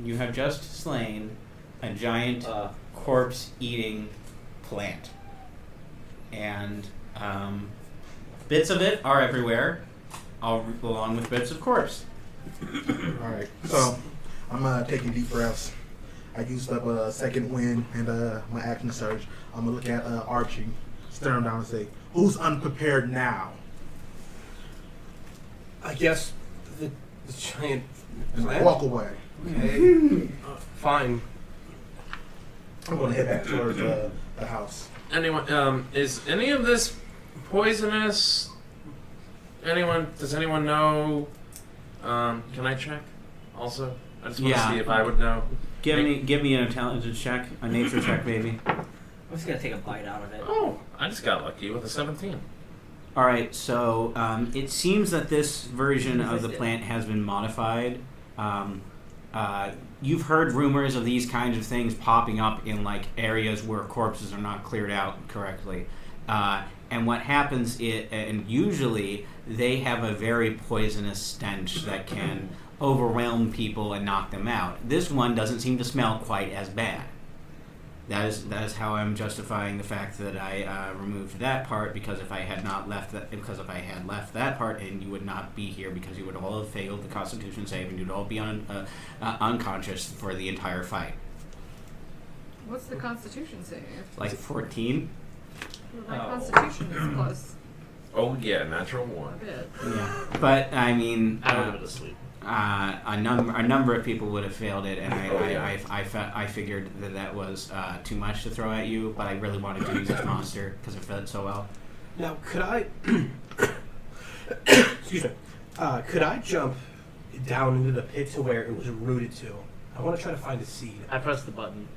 You have just slain a giant corpse-eating plant. And bits of it are everywhere, along with bits of corpse. Alright, so I'm taking deep breaths. I used up a second wind and my action surge. I'm going to look at Archie, stare him down and say, who's unprepared now? I guess the giant And plant? walk away. Okay. Fine. I'm going to head back towards the house. Anyone? Is any of this poisonous? Does anyone know? Can I check? Also, I just want to see if I would know. Give me an intelligence check, a nature check, baby. I'm just gonna take a bite out of it. Oh, I just got lucky with a 17. All right, so it seems that this version of the plant has been modified. You've heard rumors of these kinds of things popping up in like areas where corpses are not cleared out correctly. And what happens and usually they have a very poisonous stench that can overwhelm people and knock them out. This one doesn't seem to smell quite as bad. That is how I'm justifying the fact that I removed that part, because if I had left that part, and you would not be here because you would all have failed the Constitution save and you'd all be unconscious for the entire fight. What's the Constitution save? Like 14? My Constitution is plus Oh yeah, natural 1. a bit. Yeah, but I mean, I would have been asleep. a number of people would have failed it, and I figured that was too much to throw at you, but I really wanted to use this monster because it fit so well. Now, could I... Excuse me. Could I jump down into the pit to where it was rooted to? I want to try to find a seed. I pressed the button.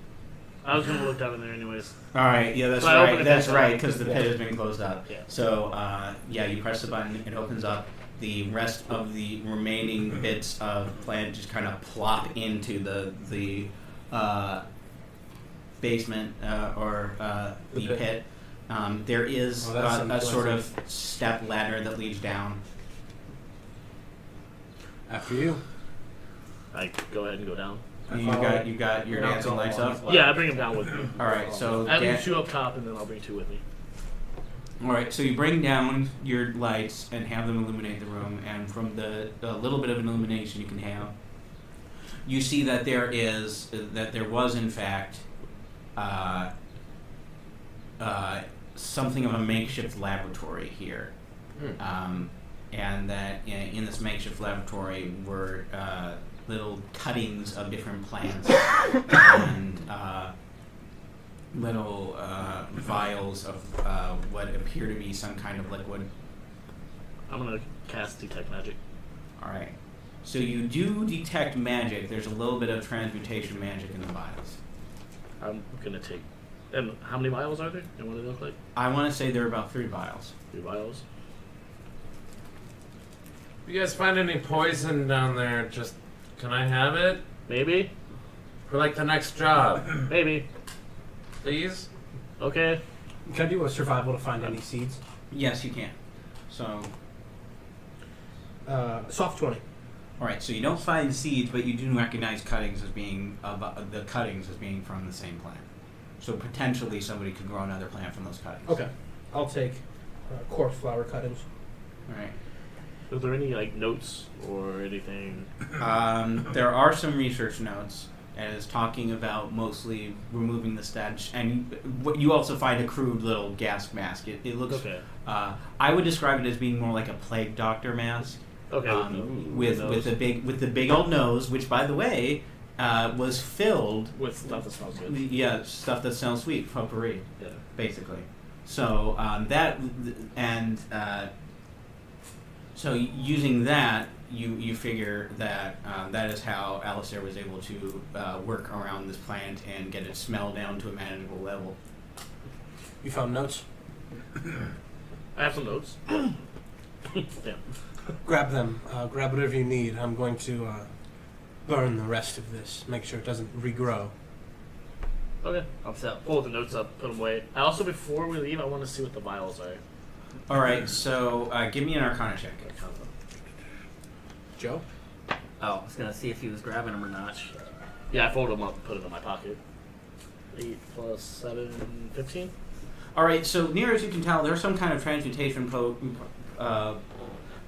I was going to look down in there anyways. All right, yeah, that's So I opened right. the That's pit right, up. because the pit has been closed up. Yeah. So, yeah, you press the button, it opens up. The rest of the remaining bits of plant just kind of plop into the basement or the pit. There is a sort of step ladder that leads down. After you. I go ahead and go down. You got your dancing lights up. Yeah, I bring him down with me. All right, so I leave 2 up top, and then I'll bring 2 with me. all right, so you bring down your lights and have them illuminate the room, and from the little bit of an illumination you can have, you see that there was in fact something of a makeshift laboratory here, and that in this makeshift laboratory were little cuttings of different plants and little vials of what appear to be some kind of liquid. I'm going to cast Detect Magic. All right. So you do detect magic. There's a little bit of transmutation magic in the vials. I'm going to take... And how many vials are there? And what do they look like? I want to say there are about 3 vials. 3 vials. If you guys find any poison down there, just can I have it Maybe? for like the next job, Maybe. please? Okay. Can I do a survival to find any seeds? Yes, you can. So, Soft 20. all right. So you don't find seeds, but you do recognize cuttings as being the cuttings as being from the same plant. So potentially somebody could grow another plant from those cuttings. Okay. I'll take corpse flower cuttings. All right. Is there any like notes or anything? There are some research notes, and it's talking about mostly removing the stench, and you also find a crude little gas mask. It looks. Okay. I would describe it as being more like a plague doctor mask. Okay. With the big old nose, which by the way was filled with stuff that smells good. Yeah, stuff that smells sweet, potpourri, Yeah. basically. So that and. So using that, you figure that that is how Alistair was able to work around this plant and get its smell down to a manageable level. You found notes? I have some notes. Yeah. Grab them. Grab whatever you need. I'm going to burn the rest of this. Make sure it doesn't regrow. Okay. I'll pull the notes up, put them away. I also, before we leave, I want to see what the vials are. All right, so give me an Arcana check. Joe? Oh, I was going to see if he was grabbing them or not. Yeah, I folded them up, put it in my pocket. 8 plus 7, 15. All right. So near as you can tell, there's some kind of transmutation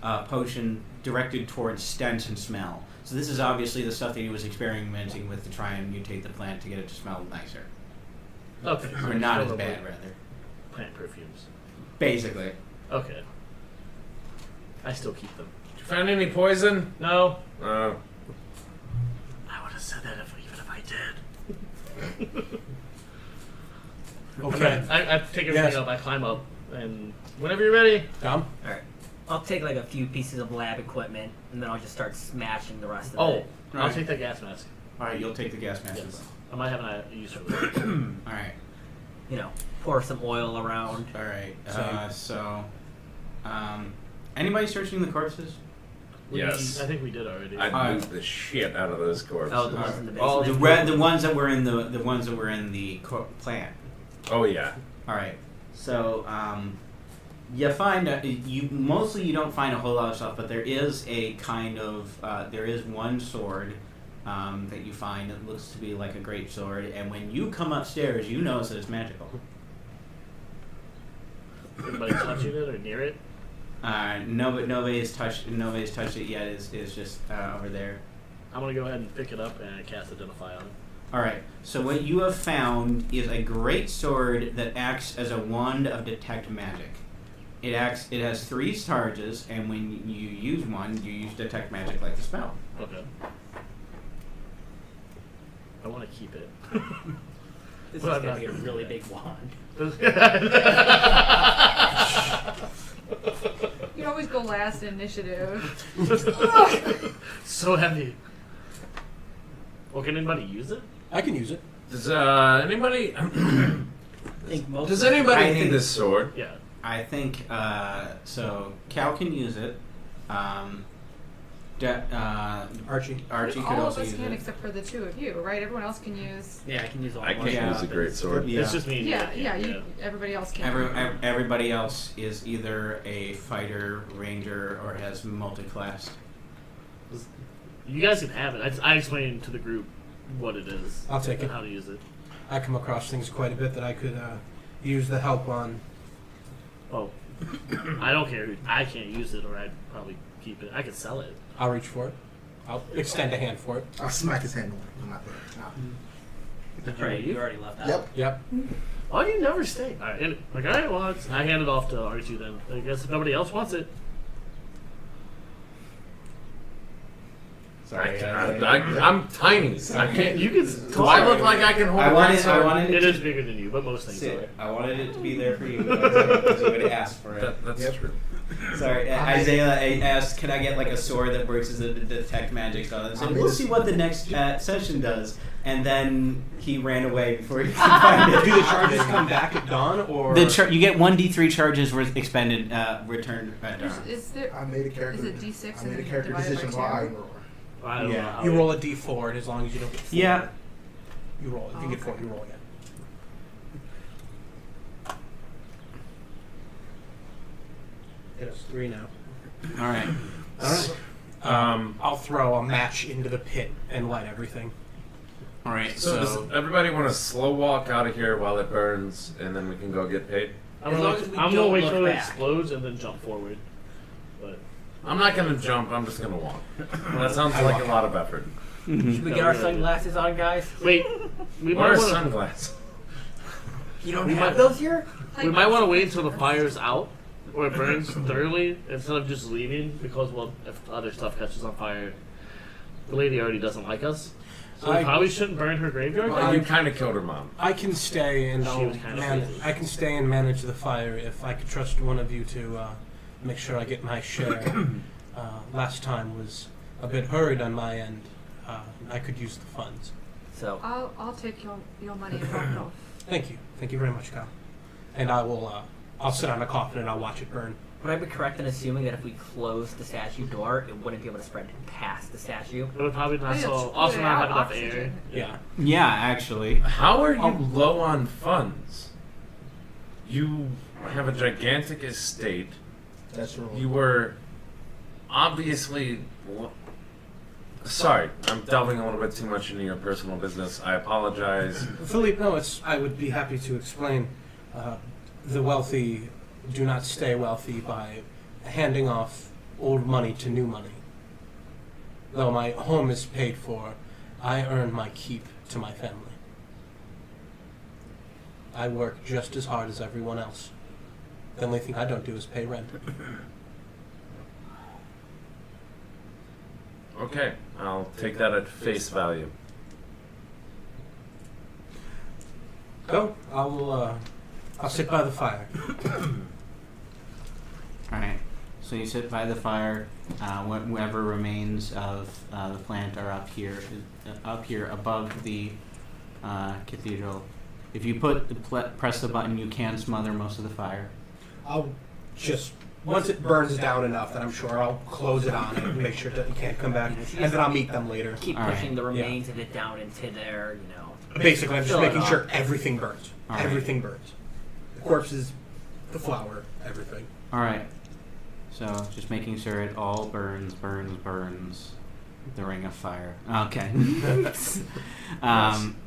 potion directed towards stench and smell. So this is obviously the stuff that he was experimenting with to try and mutate the plant to get it to smell nicer, Okay. or not as bad, rather. Plant perfumes. Basically. Okay. I still keep them. Did you find any poison? No. Oh. I would have said that even if I did. Okay. I take everything Yes. up, I climb up, and whenever you're ready. Dom? Alright. I'll take like a few pieces of lab equipment and then I'll just start smashing the rest of Oh, it. I'll Right. take that gas mask. All right. You'll take the gas mask. Yes. I might have a use for it. All right. You know, pour some oil around. All right. Same. Anybody searching the corpses? Yes. I think we did already. I moved the shit out of those corpses. Oh, the ones in the Oh, basement. the ones that were in the ones that were in the plant. Oh, yeah. All right. So you find you don't find a whole lot of stuff, but there is a kind of there is one sword that you find that looks to be like a great sword, and when you come upstairs, you notice that it's magical. Anybody touching it or near it? No, but nobody's touched it yet. Is just over there. I'm gonna go ahead and pick it up and cast Identify on it. All right. So what you have found is a great sword that acts as a wand of detect magic. It has 3 charges, and when you use one, you use detect magic like the spell. Okay. I want to keep it. This Well, is gonna I'm be a not- really big wand. You always go last in initiative. So heavy. Well, can anybody use it? I can use it. Does anybody I think most does of- anybody I need think- this sword? Yeah. I think so. Cal can use it. Archie. Archie could All of also us use can it. except for the 2 of you, right? Everyone else can use. Yeah, I can use all I one. can't Yeah. use a great sword. Yeah. It's just me. Yeah. Everybody else can. Everybody else is either a fighter, ranger, or has multi-classed. You guys can have it. I explained to the group what it is. I'll take and it. how to use it. I come across things quite a bit that I could use the help on. Oh, I don't care. I can't use it, or I'd probably keep it. I could sell it. I'll reach for it. I'll extend a hand for it. I'll smack his hand on it. I'm not there. Nah. Right, you already left out. Yep. Yep. Oh, you never stay. All right. Like, all right, well, I hand it off to R2 then. I guess if nobody else wants it. Sorry, I'm tiny. I can't. You can. Do I look like I can hold I a wanted. great sword? I wanted It it is bigger than you, but most to things sit. are. I wanted it to be there for you because you would ask for it. That's Yep. true. Sorry, Isaiah asked, "Can I get like a sword that works as a detect magic?" So I said, "We'll see what the next session does." And then he ran away before he could find it. Do the charges come back at dawn, or You get 1d3 charges expended, returned at dawn. Is there? I made a character. Is it D6 I made a and character divided by decision 2? while I roll. I don't know Yeah. how you it- roll a d4, and as long as you don't get 4, Yeah. you roll. If you Oh, get 4, okay. you roll again. It is 3 now. All right. All right. I'll throw a match into the pit and light everything. All right. So does everybody want to slow walk out of here while it burns, and then we can go get paid? I'm As gonna, long as we I'm gonna don't wait look till it back. explodes and then jump forward. But I'm not gonna jump. I'm just gonna walk. That sounds like a lot of effort. Should we No, get our we already sunglasses on, guys? wait, we What are might want sunglasses? You don't We have might- those here? to. We might want to wait until the fire's out or it burns thoroughly instead of just leaving because well, if other stuff catches on fire, the lady already doesn't like us. So we I- probably shouldn't burn her graveyard. Well, you kind of killed her mom. I can stay and She I'll was kinda manage. crazy. I can stay and manage the fire if I could trust one of you to make sure I get my share. Last time was a bit hurried on my end. I could use the funds. So, I'll take your money and drop it off. Thank you. Thank you very much, Kyle. And I will. I'll sit on a coffin and I'll watch it burn. would I be correct in assuming that if we closed the statue door, it wouldn't be able to spread past the statue? It would probably not Yeah, so it's also put not out have enough oxygen. air. Yeah. Yeah, actually. How are you low on funds? You have a gigantic estate. That's wrong. You were obviously Sorry, I'm delving a little bit too much into your personal business. I apologize. Philippe, no, I would be happy to explain. The wealthy do not stay wealthy by handing off old money to new money. Though my home is paid for, I earn my keep to my family. I work just as hard as everyone else. The only thing I don't do is pay rent. Okay, I'll take that at face value. Go. I'll sit by the fire. Alright. So you sit by the fire. Whatever remains of the plant are up here above the cathedral. If you press the button, you can smother most of the fire. I'll just, once it burns down enough that I'm sure I'll close it on it and make sure that it can't come back, and then I'll meet them later. Keep All pushing right. the remains of it down into there, you know. Basically, I'm just Fill it making up. sure everything burns. All right. Everything burns. The corpses, the flour, everything. Alright. So just making sure it all burns. The ring of fire. Okay.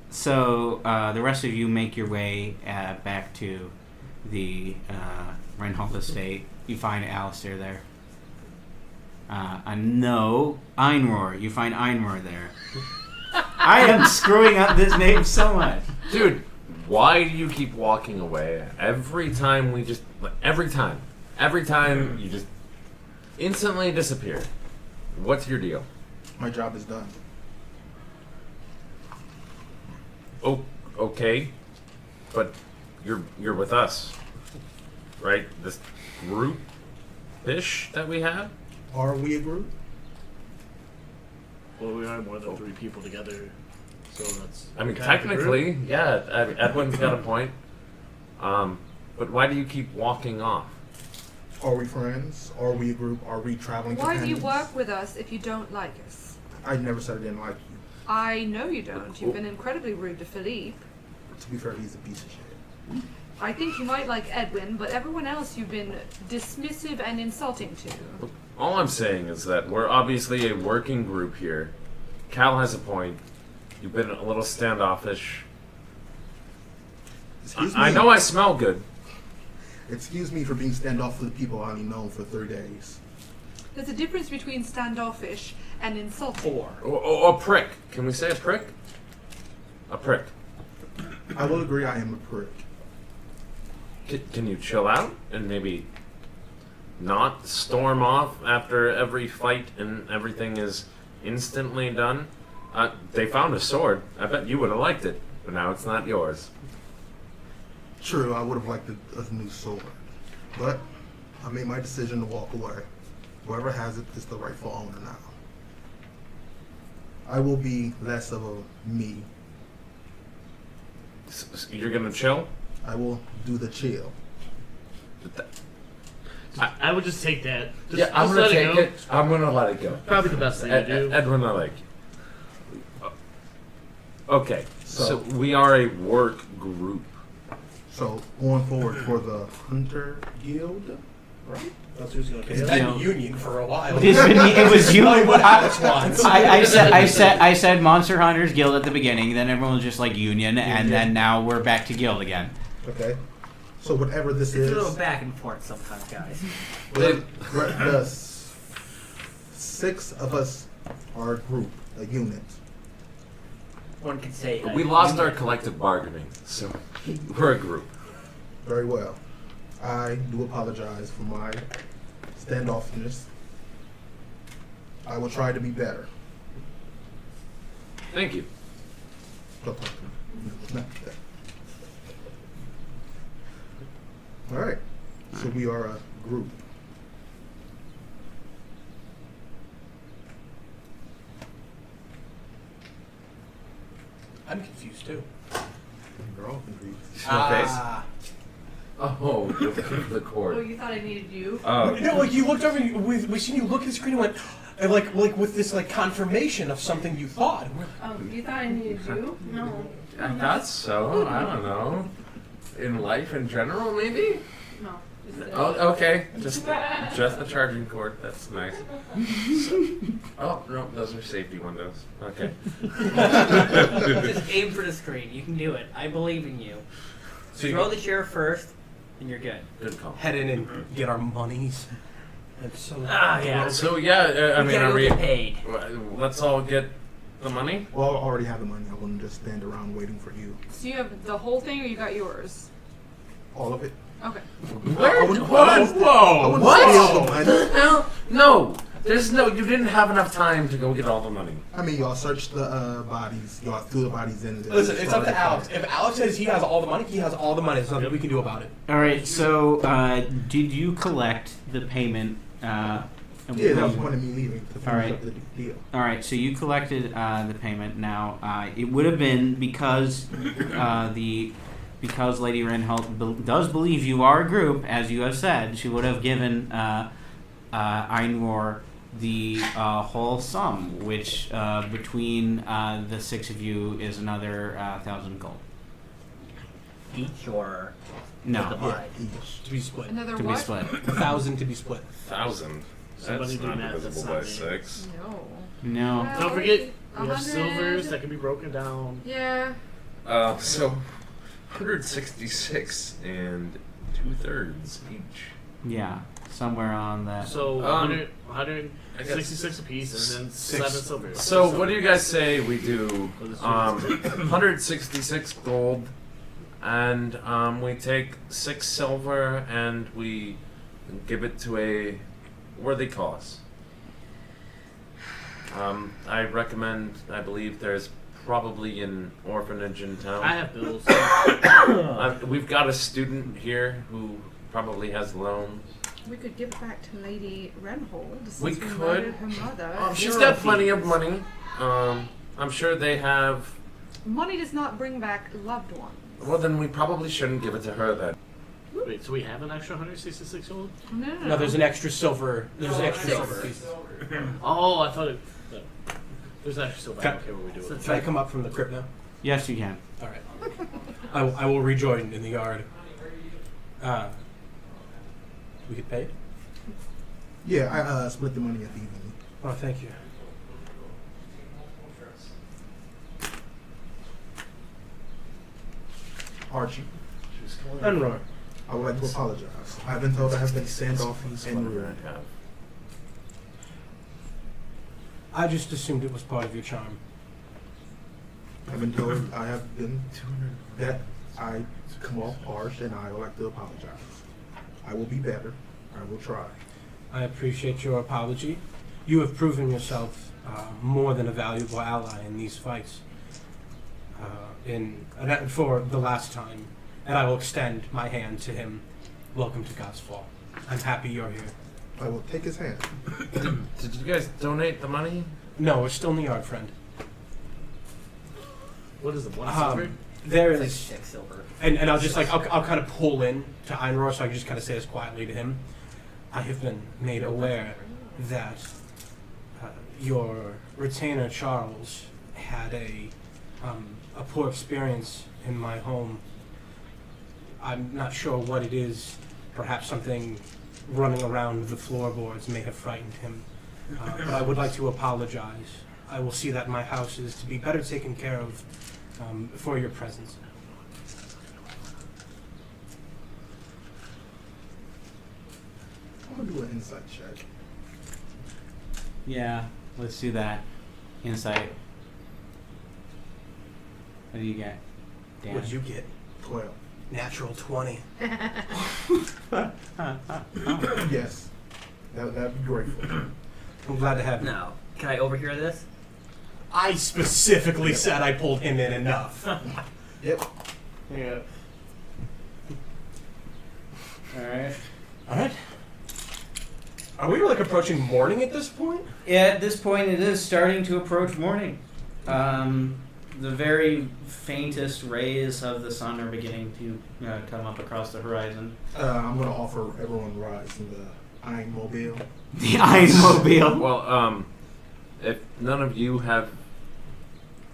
So the rest of you make your way back to the Reinhold estate. You find Alistair there. No, Einrohr. You find Einrohr there. I am screwing up this name so much. Dude, why do you keep walking away? Every time you just instantly disappear. What's your deal? My job is done. Oh, okay, but you're with us, right? This group-ish that we have. Are we a group? Well, we are more than 3 people together, so that's. I mean, kind of the group. technically, yeah. Edwin's got a point. But why do you keep walking off? Are we friends? Are we a group? Are we traveling Why do you companions? work with us if you don't like us? I never said I didn't like you. I know you don't. You've been incredibly rude to Philippe. To be fair, he's a piece of shit. I think you might like Edwin, but everyone else you've been dismissive and insulting to. All I'm saying is that we're obviously a working group here. Cal has a point. You've been a little standoffish. Excuse me. I know I smell good. Excuse me for being standoffish with people I only known for 3 days. There's a difference between standoffish and insulting. Or a prick. Can we say a prick? A prick. I will agree I am a prick. Can you chill out and maybe not storm off after every fight and everything is instantly done? They found a sword. I bet you would have liked it, but now it's not yours. True, I would have liked a new sword. But I made my decision to walk away. Whoever has it is the rightful owner now. I will be less of a me. You're gonna chill? I will do the chill. I would just take that. Just, Yeah, I'm just gonna let take go. it. I'm gonna let it go. Probably the best thing to do. Edwin, I like you. Okay, so So- we are a work group. So going forward for the Hunter Guild, right? That's who's going to Yeah. been union for a while. It was you. Only what Alex wants. I said Monster Hunters Guild at the beginning. Then everyone was just like Union, and then now we're back to Guild again. Okay. So whatever this It's a is, little back and forth sometimes, guys. the 6 of us are a group, a unit. One could say We lost our collective bargaining, so we're a group. Very well. I do apologize for my standoffishness. I will try to be better. Thank you. All right. So we are a group. I'm confused too. We're all confused. Ah. Oh, the Oh, cord. you thought I needed you? Oh, No, like you looked over, we seen you look at the screen and went, and like with this like confirmation of something you thought. And we're like, Oh, you thought I needed you? No. I thought so. I don't know. In life in general, maybe? No. Oh, okay. Just the charging cord. That's nice. Oh no, those are safety windows. Okay. Just aim for the screen. You can do it. I believe in you. So Throw the chair first, and you're good. good call. Head in and get our monies. That's so. Yeah. So yeah, I We mean, gotta are go we? get paid. Let's all get the money. Well, I already have the money. I wouldn't just stand around waiting for you. So you have the whole thing, or you got yours? All of it. Okay. I wouldn't- I wouldn't What? steal the money. The hell? No. There's no. You didn't have enough time to go get all the money. I mean, y'all searched the bodies. Y'all threw the bodies in. Listen, it's up to Alex. If Alex says he has all the money, he has all the money. There's nothing we can do about it. All right. So, did you collect the payment? Yeah, that was the point of me leaving to finish Alright. up the deal. All right, so you collected the payment. Now, it would have been because because Lady Renholt does believe you are a group, as you have said. She would have given Einwar the whole sum, which between the six of you is another 1,000 gold. Each or No, the Yeah, divide. each. To be split. Another to be what? split. 1,000 to be split. 1,000. Somebody That's do not math, that's divisible not by me. 6. No. No. Well, Don't forget, we 100. have silvers that can be broken down. Yeah. So 166 and 2/3 each. Yeah, somewhere on that. So Um, 166 apiece, and then 7 silvers. So what do you guys say we do? 166 gold, and we take 6 silver and we give it to a worthy cause. I recommend. I believe there's probably an orphanage in town. I have bills. We've got a student here who probably has loans. We could give it back to Lady Renhold since We we could. murdered her mother. She's got plenty of money. I'm sure they have. Money does not bring back loved ones. Well, then we probably shouldn't give it to her then. Wait, so we have an extra 166 gold? No. No, there's an extra silver. There's an extra silver piece. Oh, I thought it. No. There's an extra silver. I don't care what we do with it. Can I come up from the crypt now? Yes, you can. All right. I will rejoin in the yard. We get paid? Yeah, I split the money at the evening. Oh, thank you. Archie, Unroar. I would like to apologize. I've been told I have been standoffish and rude. I just assumed it was part of your charm. I've been told I have been that I come off harsh, and I would like to apologize. I will be better. I will try. I appreciate your apology. You have proven yourself more than a valuable ally in these fights. For the last time, and I will extend my hand to him. Welcome to God's Fall. I'm happy you're here. I will take his hand. Did you guys donate the money? No, we're still in the yard, friend. What is the one silver? There It's like is, 6 silver. and I'll just I'll kind of pull in to Einroar, so I can just kind of say this quietly to him. I have been made aware that your retainer Charles had a poor experience in my home. I'm not sure what it is. Perhaps something running around the floorboards may have frightened him. But I would like to apologize. I will see that my house is to be better taken care of for your presence. I'm gonna do an insight check. Yeah, let's do that. Insight. What do you get? Dan? What did you get? 12. Natural 20. Yes. That'd be grateful. I'm glad to have you. No. Can I overhear this? I specifically said I pulled him in enough. Yep. Yeah. Alright. Alright. Are we like approaching morning at this point? Yeah, at this point, it is starting to approach morning. The very faintest rays of the sun are beginning to come up across the horizon. I'm gonna offer everyone rides in the Iron Mobile. The Ironmobile. Well, if none of you have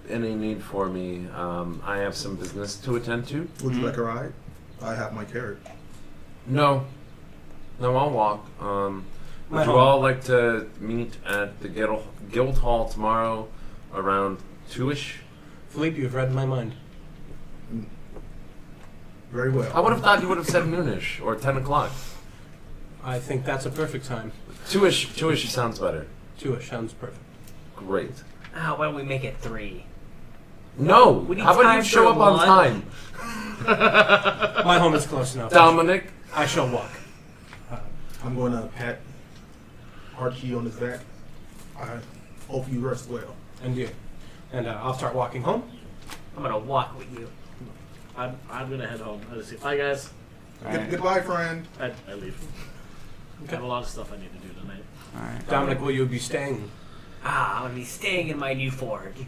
any need for me, I have some business to attend to. Would you like a ride? I have my carriage. No, No, I'll walk. My Would you home. all like to meet at the Guild Hall tomorrow around 2-ish? Philippe, you've read my mind. Very well. I would have thought you would have said noonish or 10 o'clock. I think that's a perfect time. 2-ish sounds better. 2-ish sounds perfect. Great. Ah, why don't we make it 3? No! We need How about time you show for up on one. time? My home is close enough. Dominic? I shall walk. I'm going to pat Archie on his back. I hope you rest well. And you. And I'll start walking home. I'm gonna walk with you. I'm gonna head home. I just say, bye guys. Alright. Goodbye, friend. I leave. I have a lot of stuff I need to do tonight. Alright. Dominic, will you be staying? I'm gonna be staying in my new forge.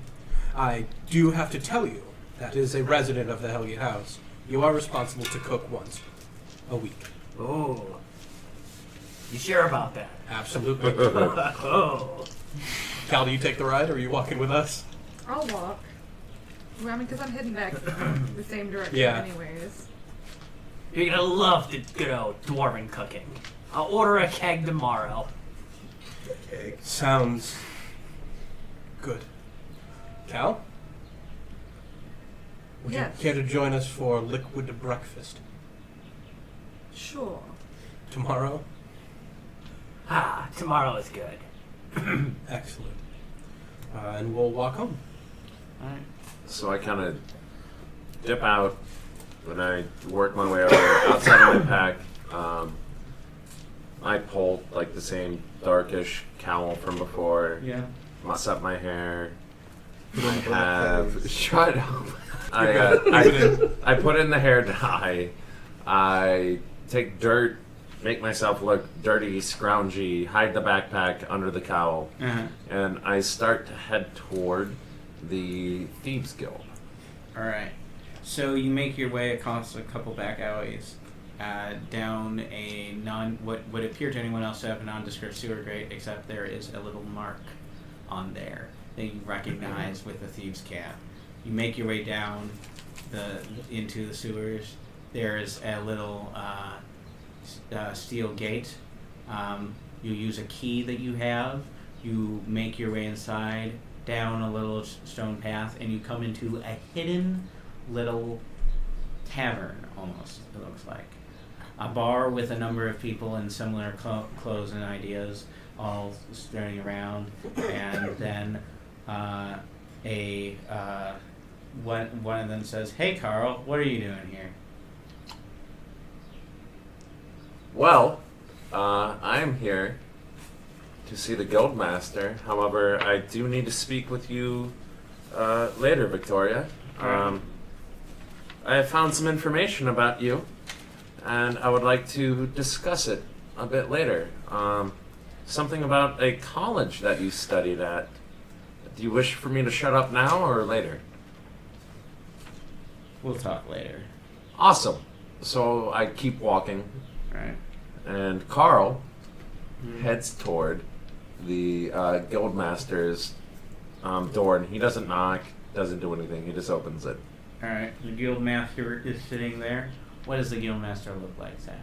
I do have to tell you, that is a resident of the Hellgate House. You are responsible to cook once a week. Ooh. You sure about that? Absolutely. Oh. Cal, do you take the ride, or are you walking with us? I'll walk. Well, I mean, because I'm heading back the same direction Yeah. anyways. You're gonna love the good old dwarven cooking. I'll order a keg tomorrow. Okay. Sounds good. Cal? Would Yes. you care to join us for liquid breakfast Sure. tomorrow? Tomorrow is good. Excellent. And we'll walk home. Alright. So I kind of dip out when I work my way over outside of my pack. I pull like the same darkish cowl from before. Yeah. Muss up my hair. Put I on the black have face. shut up. I, good. I put in the hair dye. I take dirt, make myself look dirty, scroungy, hide the backpack under the cowl, Uh-huh. and I start to head toward the Thieves Guild. Alright. So you make your way across a couple back alleys, down a what would appear to anyone else to have a nondescript sewer grate, except there is a little mark on there that you recognize with the thieves' cap. You make your way down into the sewers. There is a little steel gate. You use a key that you have. You make your way inside, down a little stone path, and you come into a hidden little tavern, almost, it looks like. A bar with a number of people in similar clothes and ideas all standing around, and then one of them says, "Hey Carl, what are you doing here?" Well, I am here to see the Guildmaster. However, I do need to speak with you later, Victoria. I have found some information about you, and I would like to discuss it a bit later. Something about a college that you studied at. Do you wish for me to shut up now or later? We'll talk later. Awesome. So I keep walking, Right. and Carl heads toward the Guildmaster's door, and he doesn't knock, doesn't do anything. He just opens it. Alright, the guildmaster is sitting there. What does the guildmaster look like, Sam?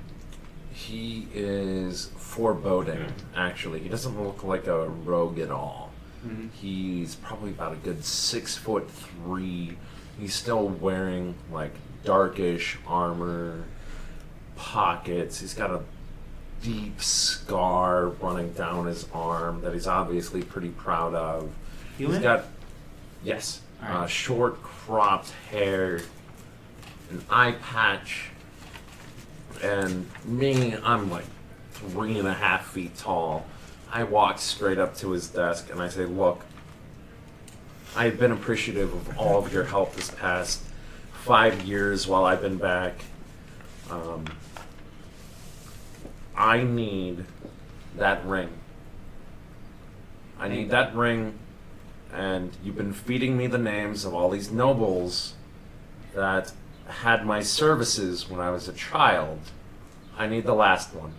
He is foreboding, actually. He doesn't look like a rogue at all. Mm-hmm. He's probably about a good 6'3". He's still wearing like darkish armor, pockets. He's got a deep scar running down his arm that he's obviously pretty proud of. Human? He's got, yes, Alright. short cropped hair, an eye patch, and me, I'm like 3.5 feet tall. I walk straight up to his desk and I say, "Look, I've been appreciative of all of your help this past 5 years while I've been back. I need that ring. I need that ring, and you've been feeding me the names of all these nobles that had my services when I was a child. I need the last one.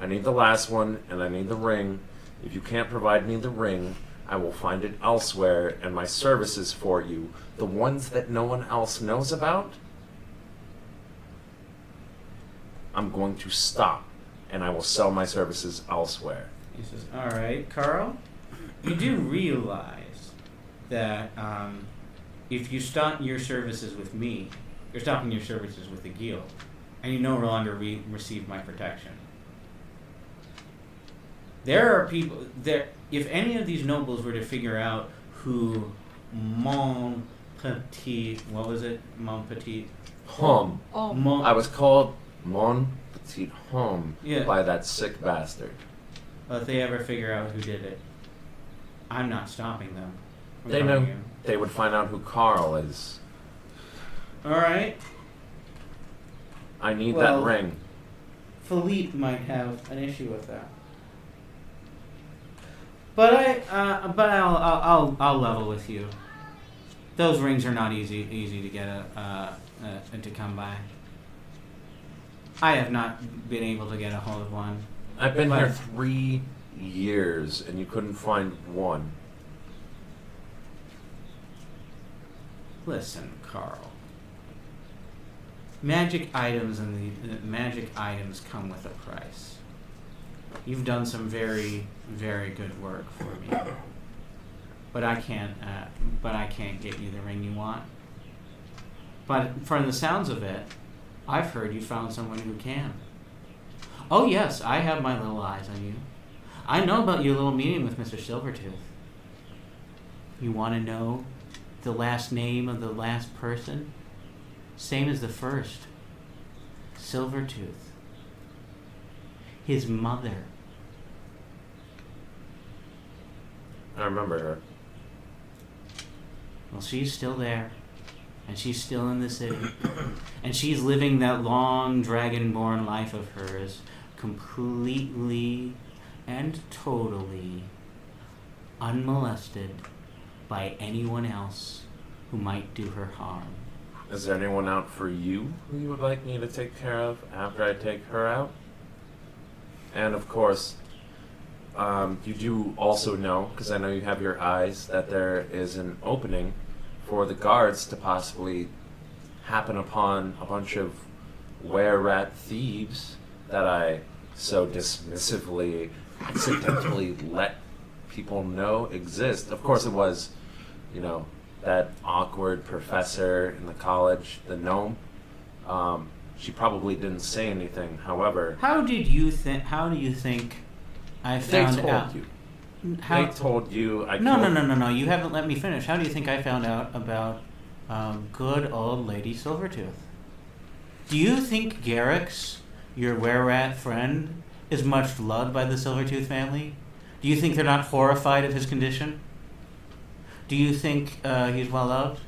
I need the last one, and I need the ring. If you can't provide me the ring, I will find it elsewhere, and my services for you, the ones that no one else knows about, I'm going to stop and I will sell my services elsewhere. He says, "All right, Carl, you do realize that if you stop your services with me, you're stopping your services with the guild, and you no longer receive my protection. There are people there. If any of these nobles were to figure out who Mon Petit, what was it, Mon Petit, Home. Mon, I was called Mon Petit Home Yeah. by that sick bastard. if they ever figure out who did it, I'm not stopping them. I'm They telling know. you. They would find out who Carl is. All right. I need Well- that ring. Philippe might have an issue with that. But I'll level with you. Those rings are not easy to get to come by. I have not been able to get a hold of one. I've been But- here 3 years and you couldn't find one. Listen, Carl. Magic items and the magic items come with a price. You've done some very, very good work for me, but I can't. But I can't get you the ring you want. But from the sounds of it, I've heard you found someone who can. Oh yes, I have my little eyes on you. I know about your little meeting with Mr. Silvertooth. You want to know the last name of the last person? Same as the first. Silvertooth. His mother. I remember her. Well, she's still there. And she's still in the city. And she's living that long dragonborn life of hers completely and totally unmolested by anyone else who might do her harm. Is there anyone out for you who you would like me to take care of after I take her out? And of course, you do also know, because I know you have your eyes, that there is an opening for the guards to possibly happen upon a bunch of were-rat thieves that I so dismissively accidentally let people know exist. Of course it was, that awkward professor in the college, the gnome. She probably didn't say anything. However, How do you think I they found told out? you. How, They told you I no, killed- no. You haven't let me finish. How do you think I found out about good old Lady Silvertooth? Do you think Garrix, your were-rat friend, is much loved by the Silvertooth family? Do you think they're not horrified of his condition? Do you think he's well loved?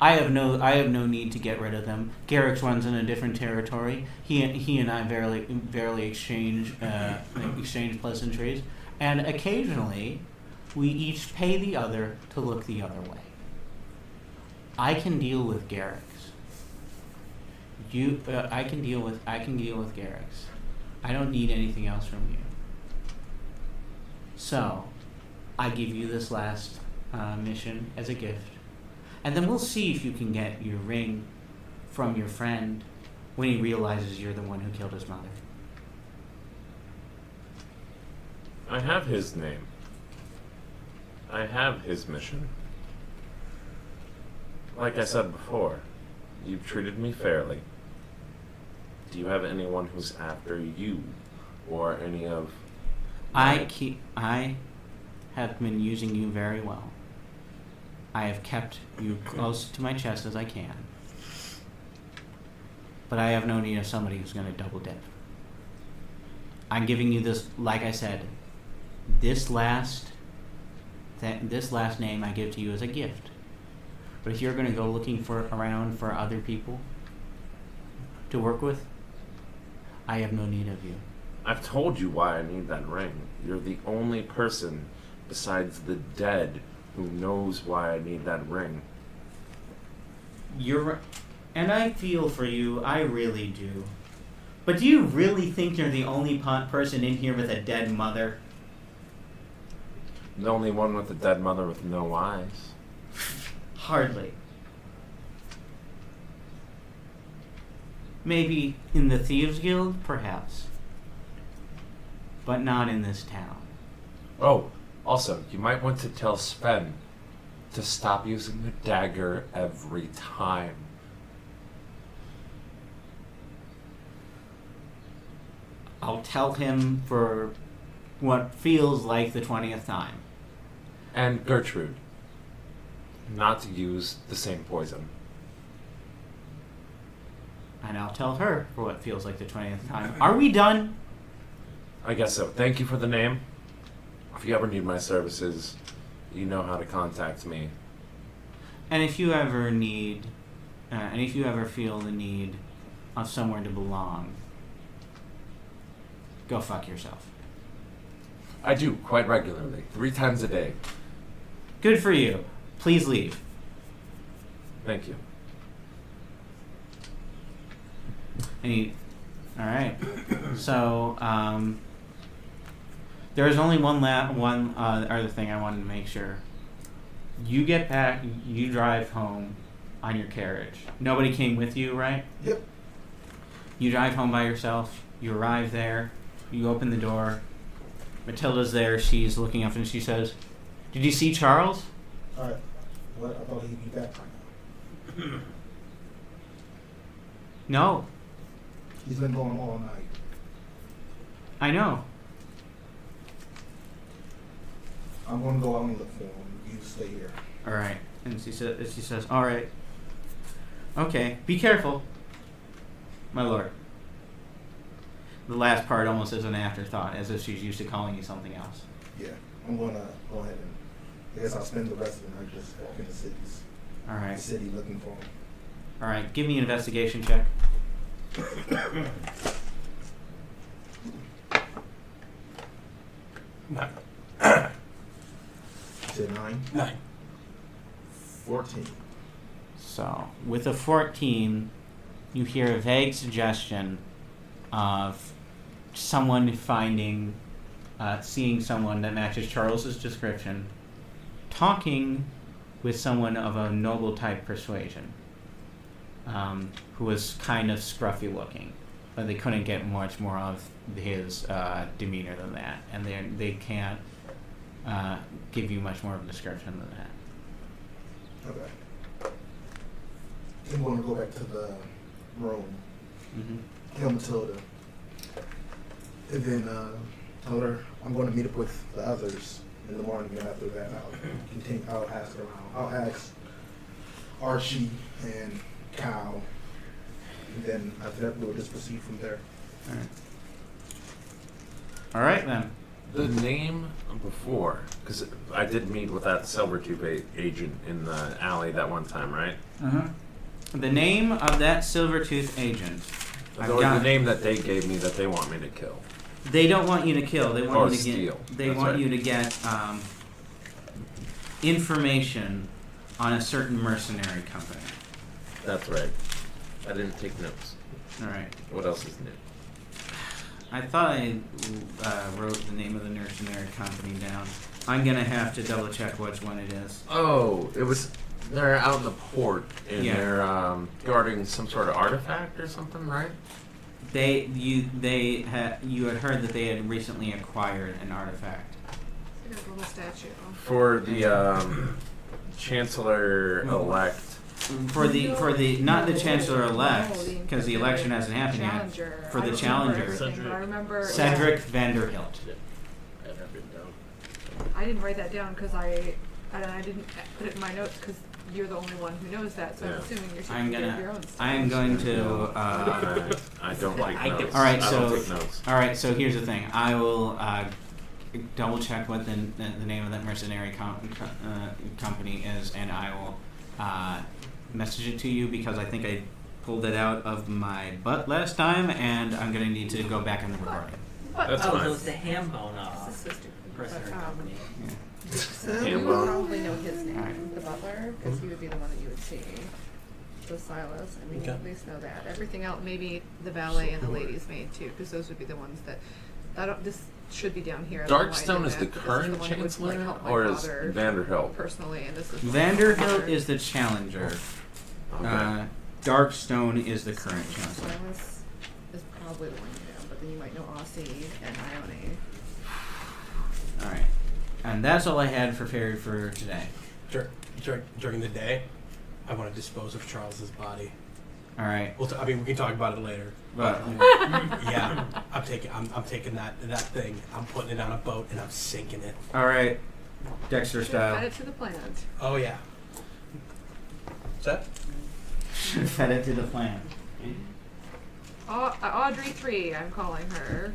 I have no need to get rid of them. Garrix runs in a different territory. He and I barely exchange pleasantries, and occasionally we each pay the other to look the other way. I can deal with Garrix. I can deal with Garrix. I don't need anything else from you. So, I give you this last mission as a gift. And then we'll see if you can get your ring from your friend when he realizes you're the one who killed his mother. I have his name. I have his mission. Like I said before, you've treated me fairly. Do you have anyone who's after you, or any of? I have been using you very well. I have kept you close to my chest as I can. But I have no need of somebody who's going to double dip. I'm giving you this, like I said, this last name I give to you as a gift. But if you're going to go looking around for other people to work with, I have no need of you. I've told you why I need that ring. You're the only person besides the dead who knows why I need that ring. And I feel for you, I really do. But do you really think you're the only person in here with a dead mother? The only one with a dead mother with no eyes. Hardly. Maybe in the Thieves Guild, perhaps. but not in this town. Oh, also, you might want to tell Sven to stop using the dagger every time. I'll tell him for what feels like the 20th time. And Gertrude, not to use the same poison. And I'll tell her for what feels like the 20th time. Are we done? I guess so. Thank you for the name. If you ever need my services, you know how to contact me. And if you ever feel the need of somewhere to belong, go fuck yourself. I do, quite regularly. 3 times a day. Good for you. Please leave. Thank you. Alright. So, there's only one other thing I wanted to make sure. You get back, you drive home on your carriage. Nobody came with you, right? Yep. You drive home by yourself. You arrive there. You open the door. Matilda's there. She's looking up and she says, "Did you see Charles?" Alright. What? I thought he'd be back by now. No. He's been going all night. I know. I'm gonna go out and look for him. You stay here. Alright. And she says, "Alright. Okay. Be careful, my lord." The last part almost is an afterthought, as if she's used to calling you something else. Yeah. I'm gonna go ahead and I guess I'll spend the rest of the night just walking the Alright. city looking for him. Alright. Give me an investigation check. Nine. You said 9? 9. 14. So, with a 14, you hear a vague suggestion of someone seeing someone that matches Charles's description, talking with someone of a noble type persuasion, who was kind of scruffy looking, but they couldn't get much more of his demeanor than that, and they can't give you much more of a description than that. Okay. I'm gonna go back to the room. Mm-hmm. Tell Matilda. And then tell her I'm going to meet up with the others in the morning, and after that I'll ask around. I'll ask Archie and Cal, and then after that we'll just proceed from there. Alright then. The name before, because I did meet with that Silvertooth agent in the alley that one time, right? Uh-huh. The name of that Silvertooth agent. Or the name that they gave me that they want me to kill. They don't want you to kill. They want Or you to steal. get. They That's want right. you to get information on a certain mercenary company. That's right. I didn't take notes. All right. What else is new? I thought I wrote the name of the mercenary company down. I'm gonna have to double check which one it is. Oh, it was. They're out in the port and Yeah. they're guarding some sort of artifact or something, right? You had heard that they had recently acquired an artifact. There's a little statue. For the Chancellor-elect. For the not the Chancellor-elect, because the election hasn't happened yet. Challenger. For the I Challenger. remember everything, but I remember Cedric Vanderhilt. Yeah. I have that written down. I didn't write that down because I didn't put it in my notes because you're the only one who knows that. So Yeah. I'm assuming you're I'm taking care of your own gonna. stuff. I am going to. I don't like I do. notes. All right, I so don't take notes. all right. So here's the thing. I will double check what the name of that mercenary company is, and I will message it to you because I think I pulled it out of my butt last time, and I'm gonna need to go back in the recording. That's Oh, fine. so it's the ham bone It's the sister. mercenary But, company. So Ham you would bone. probably know his name, Alright. the butler, because he would be the one that you would see. So Silas, I mean, you Okay. at least know that. Everything else, maybe the valet and the lady's maid too, because those would be the ones that. This should be down here. I don't know why I Darkstone did is the that, but this current the one that would, Chancellor, like, help my or is father Vanderhilt? personally, and this is Vanderhilt is the challenger. Okay. Darkstone is the current chancellor. Silas is probably the one you know, but then you might know Aussie and Ione. All right, and that's all I had for fairy for today. During the day, I want to dispose of Charles's body. All right, I mean, we can talk about it later. but Yeah, I'm taking that thing. I'm putting it on a boat and I'm sinking it. all right, Dexter Add style. it to the plant. Oh yeah. What's that? Fed it to the plant. Audrey 3, I'm calling her.